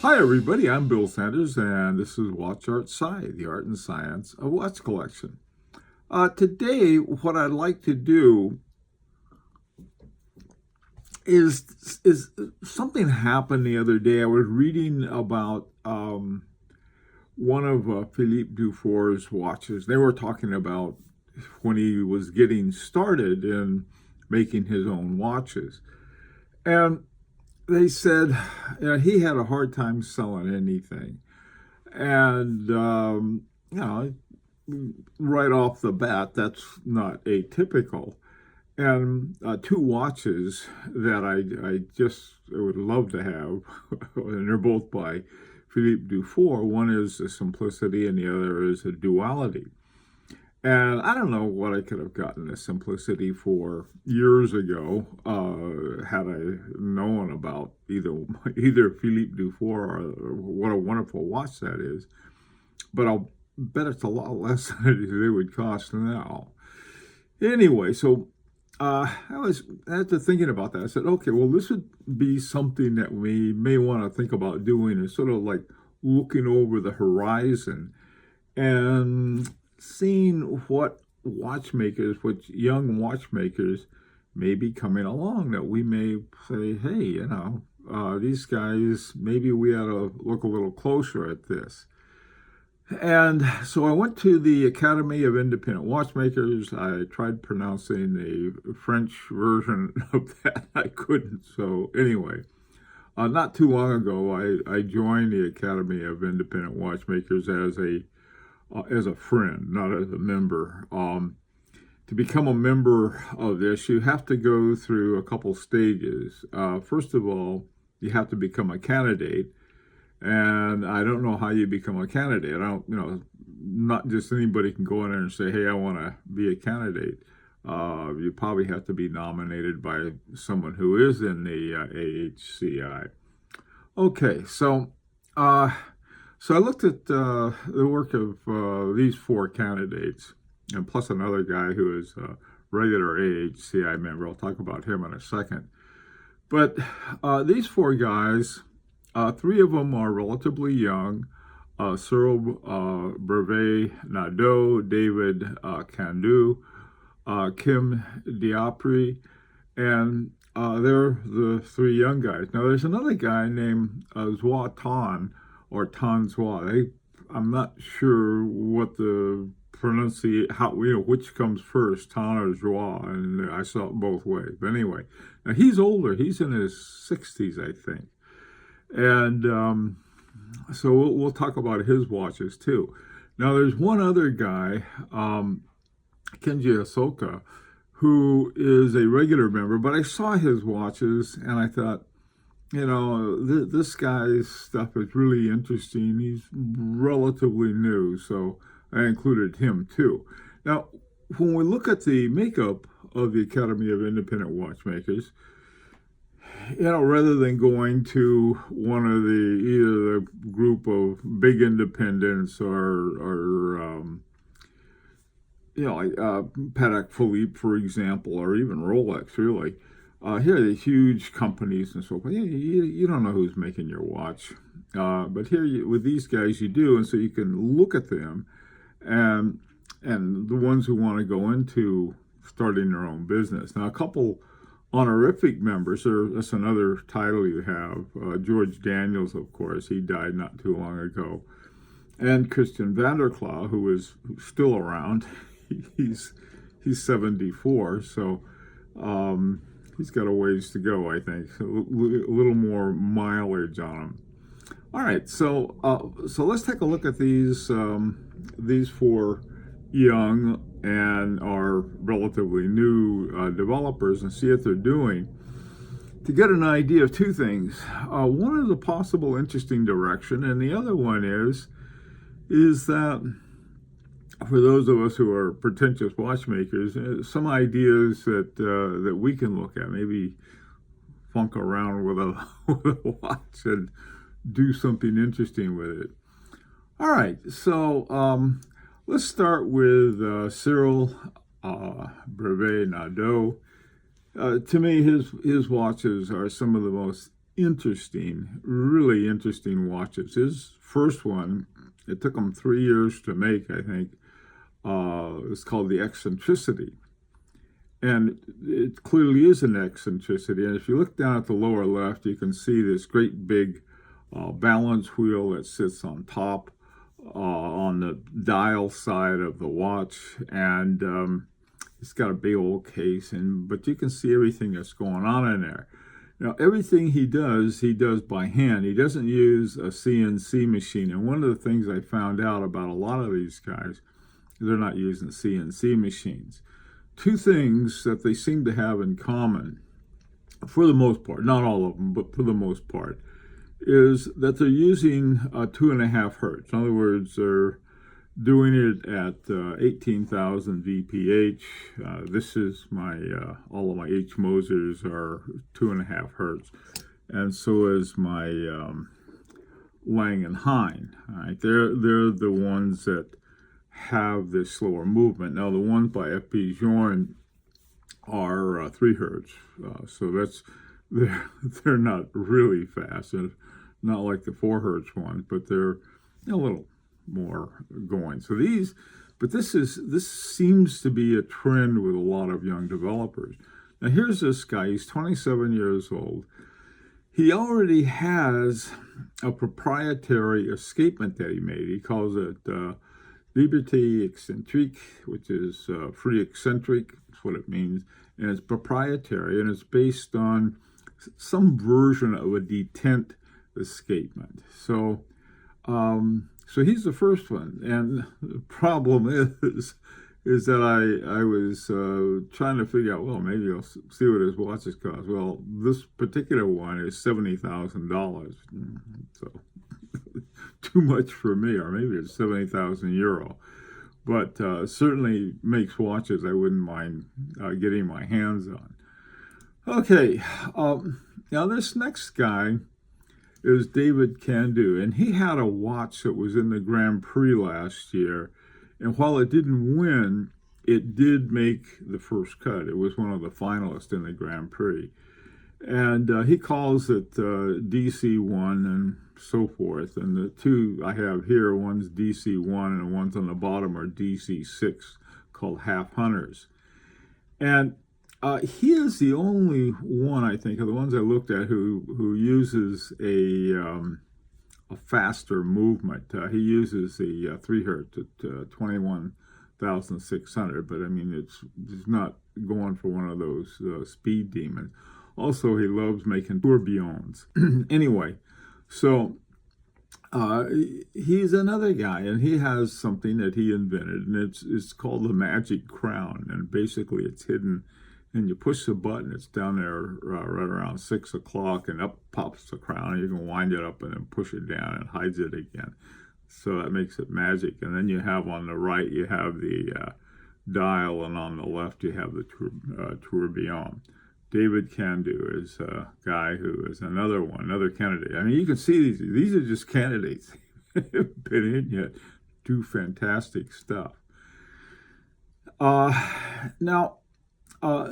Hi everybody, I'm Bill Sanders and this is Watch Art Sci, the art and science of watch collection. Today, what I'd like to do is something happened the other day. I was reading about one of Philippe Dufour's watches. They were talking about when he was getting started in making his own watches. And they said he had a hard time selling anything. And, right off the bat, that's not atypical. And two watches that I just would love to have, and they're both by Philippe Dufour. One is a simplicity and the other is a duality. And I don't know what I could have gotten a simplicity for years ago had I known about either Philippe Dufour or what a wonderful watch that is. But I'll bet it's a lot less than they would cost now. Anyway, so after thinking about that, I said, okay, well, this would be something that we may want to think about doing, is sort of like looking over the horizon and seeing what young watchmakers may be coming along, that we may say, hey, these guys, maybe we ought to look a little closer at this. And so I went to the Academy of Independent Watchmakers. I tried pronouncing the French version of that. I couldn't. So anyway, not too long ago, I joined the Academy of Independent Watchmakers as a friend, not as a member. To become a member of this, you have to go through a couple stages. First of all, you have to become a candidate. And I don't know how you become a candidate. Not just anybody can go in there and say, hey, I want to be a candidate. You probably have to be nominated by someone who is in the AHCI. Okay, so I looked at the work of these four candidates, and plus another guy who is a regular AHCI member. I'll talk about him in a second. But these four guys, three of them are relatively young. Sirel Brivet-Naudot, David Candaux, Kim Diapri, and they're the three young guys. Now, there's another guy named Zwa Tan, or Tan Zwa. I'm not sure what the which comes first, Tan or Zwa, and I saw it both ways. But anyway, now he's older. He's in his 60s, I think. And so we'll talk about his watches too. Now, there's one other guy, Asaoka, who is a regular member, but I saw his watches and I thought, this guy's stuff is really interesting. He's relatively new, so I included him too. Now, when we look at the makeup of the Academy of Independent Watchmakers, rather than going to one of either the group of big independents or like Patek Philippe, for example, or even Rolex, really, here are the huge companies and so forth. You don't know who's making your watch. But here with these guys you do, and so you can look at them, and the ones who want to go into starting their own business. Now, a couple honorific members, that's another title you have. George Daniels, of course, he died not too long ago. And Christian Vanderklaw, who is still around. He's 74, so he's got a ways to go, I think. A little more mileage on him. All right, so let's take a look at these four young and are relatively new developers and see what they're doing, to get an idea of two things. One is a possible interesting direction, and the other one is that for those of us who are pretentious watchmakers, some ideas that we can look at, maybe funk around with a watch and do something interesting with it. All right, so let's start with Sirel Brivet-Naudot. To me, his watches are some of the most interesting, really interesting watches. His first one, it took him 3 years to make, I think. It's called the Eccentricity. And it clearly is an eccentricity. And if you look down at the lower left, you can see this great big balance wheel that sits on top on the dial side of the watch. And it's got a big old case, but you can see everything that's going on in there. Now, everything he does by hand. He doesn't use a CNC machine. And one of the things I found out about a lot of these guys, they're not using CNC machines. Two things that they seem to have in common, for the most part, not all of them, but for the most part, is that they're using 2.5 hertz. In other words, they're doing it at 18,000 VPH. This is my, all of my H. Mosers are 2.5 hertz. And so is my Lang and Hein. Right? They're the ones that have this slower movement. Now, the ones by F.P. Journe are 3 hertz. So they're not really fast. They're not like the 4 hertz ones, but they're a little more going. So this seems to be a trend with a lot of young developers. Now here's this guy, he's 27 years old. He already has a proprietary escapement that he made. He calls it Liberté Excentrique, which is free eccentric, that's what it means. And it's proprietary, and it's based on some version of a detent escapement. So he's the first one, and the problem is that I was trying to figure out, well, maybe I'll see what his watches cost. Well, this particular one is $70,000, so too much for me, or maybe it's 70,000 euro. But certainly makes watches I wouldn't mind getting my hands on. Okay, now this next guy is David Candaux, and he had a watch that was in the Grand Prix last year, and while it didn't win, it did make the first cut. It was one of the finalists in the Grand Prix, and he calls it DC1 and so forth. And the two I have here, one's DC1 and the ones on the bottom are DC6, called Half Hunters. And he is the only one, I think, of the ones I looked at who uses a faster movement. He uses the 3 hertz at 21,600, but I mean, it's not going for one of those speed demons. Also, he loves making tourbillons. Anyway, so he's another guy, and he has something that he invented, and it's called the Magic Crown, and basically it's hidden. And you push the button, it's down there right around 6 o'clock, and up pops the crown, and you can wind it up and then push it down and hides it again. So that makes it magic. And then you have on the right, you have the dial, and on the left, you have the tourbillon. David Candaux is a guy who is another candidate. I mean, you can see these are just candidates. They've been in yet, do fantastic stuff. Now,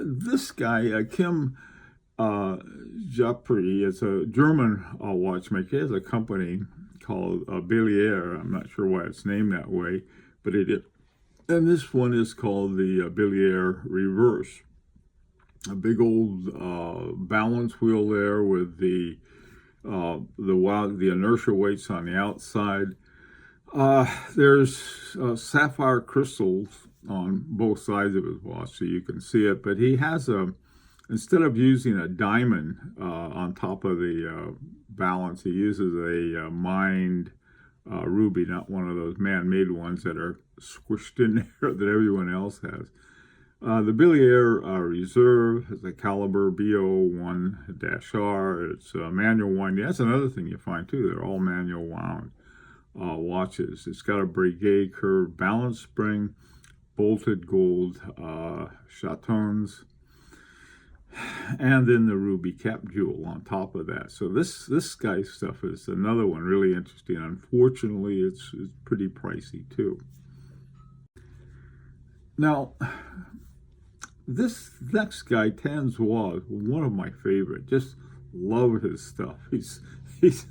this guy, Kim Japri, is a German watchmaker. He has a company called Biler. I'm not sure why it's named that way, but it is. And this one is called the Biler Reverse. A big old balance wheel there with the inertia weights on the outside. There's sapphire crystals on both sides of his watch, so you can see it. But he has instead of using a diamond on top of the balance, he uses a mined ruby, not one of those man-made ones that are squished in there that everyone else has. The Biler Reserve has a caliber BO1-R. It's manual winding. That's another thing you find too. They're all manual wound watches. It's got a Breguet curved balance spring, bolted gold chatons, and then the ruby cap jewel on top of that. So this guy's stuff is another one really interesting. Unfortunately, it's pretty pricey too. Now, this next guy, Tanzois, is one of my favorite. Just love his stuff. He's just,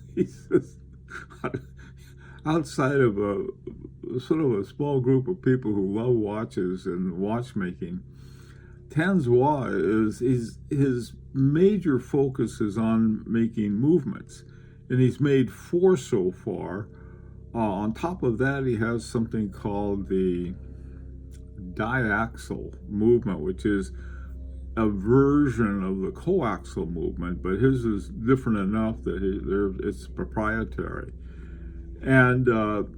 outside of a sort of a small group of people who love watches and watchmaking. Candaux is his major focus is on making movements, and he's made 4 so far. On top of that, he has something called the diaxal movement, which is a version of the coaxial movement, but his is different enough that it's proprietary. And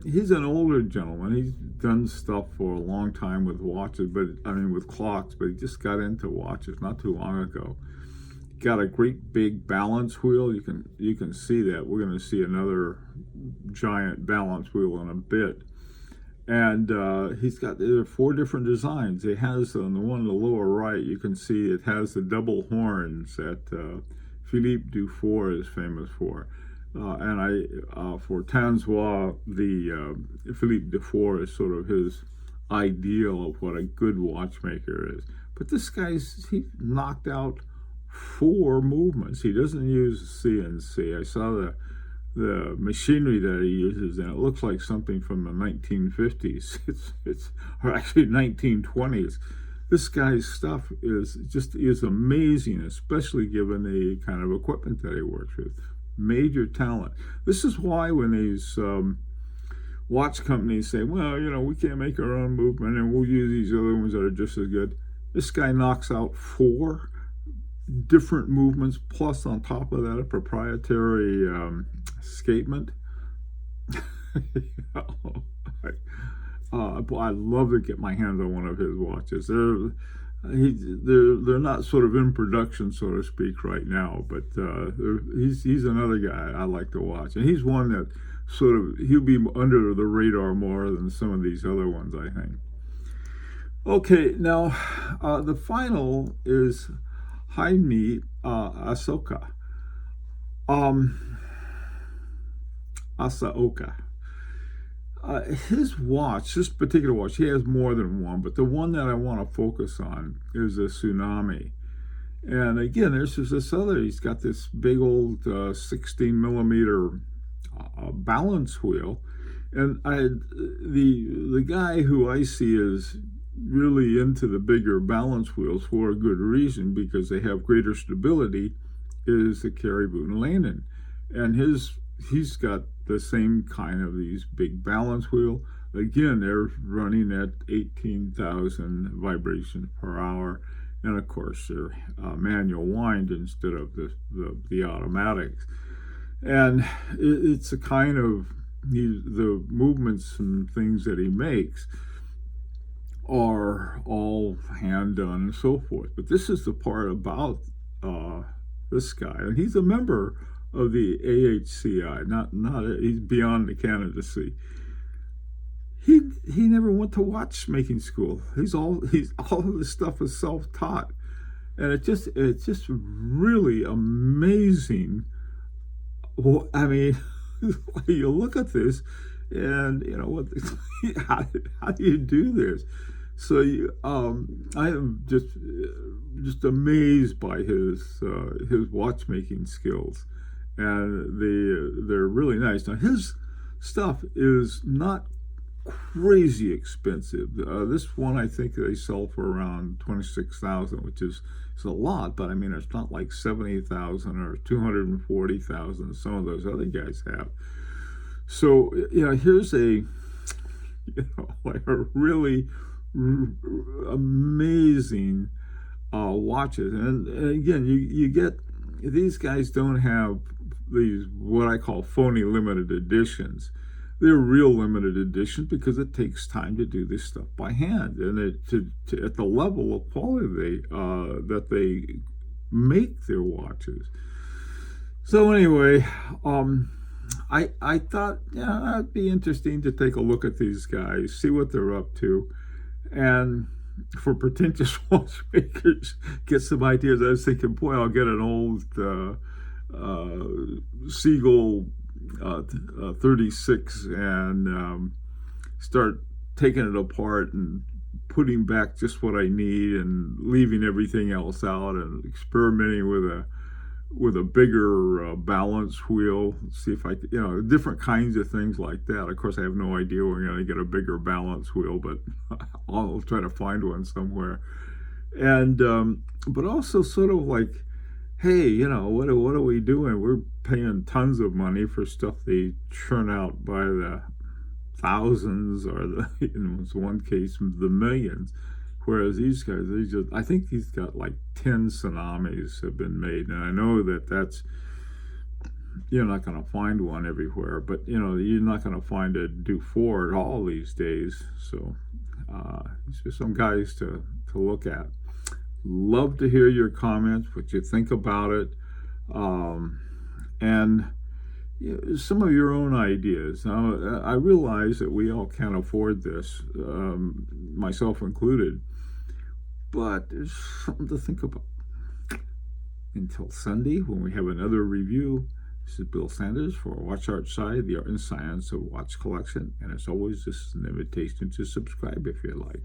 he's an older gentleman. He's done stuff for a long time with watches, with clocks, but he just got into watches not too long ago. Got a great big balance wheel. You can see that. We're going to see another giant balance wheel in a bit. And there are 4 different designs. It has, on the one on the lower right, you can see it has the double horns that Philippe Dufour is famous for. For Candaux, the Philippe Dufour is sort of his ideal of what a good watchmaker is. But this he knocked out 4 movements. He doesn't use CNC. I saw the machinery that he uses, and it looks like something from the 1950s. Or actually 1920s. This guy's stuff is amazing, especially given the kind of equipment that he works with. Major talent. This is why when these watch companies say, well, we can't make our own movement and we'll use these other ones that are just as good. This guy knocks out 4 different movements, plus on top of that a proprietary escapement. I'd love to get my hands on one of his watches. They're not sort of in production, so to speak, right now, but he's another guy I like to watch, and he's one that he'll be under the radar more than some of these other ones, I think. Okay, now the final is Jaime Asaoka. Asaoka. His watch, this particular watch, he has more than one, but the one that I want to focus on is a Tsunami. And again, there's this other, he's got this big old 16 millimeter balance wheel. And the guy who I see is really into the bigger balance wheels for a good reason, because they have greater stability, is the Brivet-Naudot. And he's got the same kind of these big balance wheel. Again, they're running at 18,000 vibrations per hour, and of course they're manual wind instead of the automatics. And it's a kind of the movements and things that he makes are all hand done and so forth. But this is the part about this guy, and he's a member of the AHCI, he's beyond the candidacy. He never went to watchmaking school. All of this stuff is self-taught, and it's just really amazing. Well, I mean, you look at this, and how do you do this? So I am just amazed by his watchmaking skills. And they're really nice. Now, his stuff is not crazy expensive. This one, I think they sell for around $26,000, which is a lot, but I mean, it's not like $70,000 or $240,000 some of those other guys have. So, here's like a really amazing watches. And again, you get, these guys don't have these what I call phony limited editions. They're real limited editions because it takes time to do this stuff by hand, and at the level of quality that they make their watches. So anyway, I thought it'd be interesting to take a look at these guys, see what they're up to, and for pretentious watchmakers, get some ideas. I was thinking, boy, I'll get an old Siegel 36 and start taking it apart and putting back just what I need and leaving everything else out, and experimenting with with a bigger balance wheel. See if I, different kinds of things like that. Of course, I have no idea we're going to get a bigger balance wheel, but I'll try to find one somewhere. And but also sort of like, hey, what are we doing? We're paying tons of money for stuff they churn out by the thousands, or in one case the millions. Whereas these guys, I think he's got like 10 tsunamis have been made. And I know that's, you're not going to find one everywhere, but you're not going to find a Dufour at all these days. So these are some guys to look at. Love to hear your comments, what you think about it, and some of your own ideas. Now, I realize that we all can't afford this, myself included, but there's something to think about. Until Sunday, when we have another review, this is Bill Sanders for Watch Art Side, the art and science of watch collection. And as always, this is an invitation to subscribe if you like.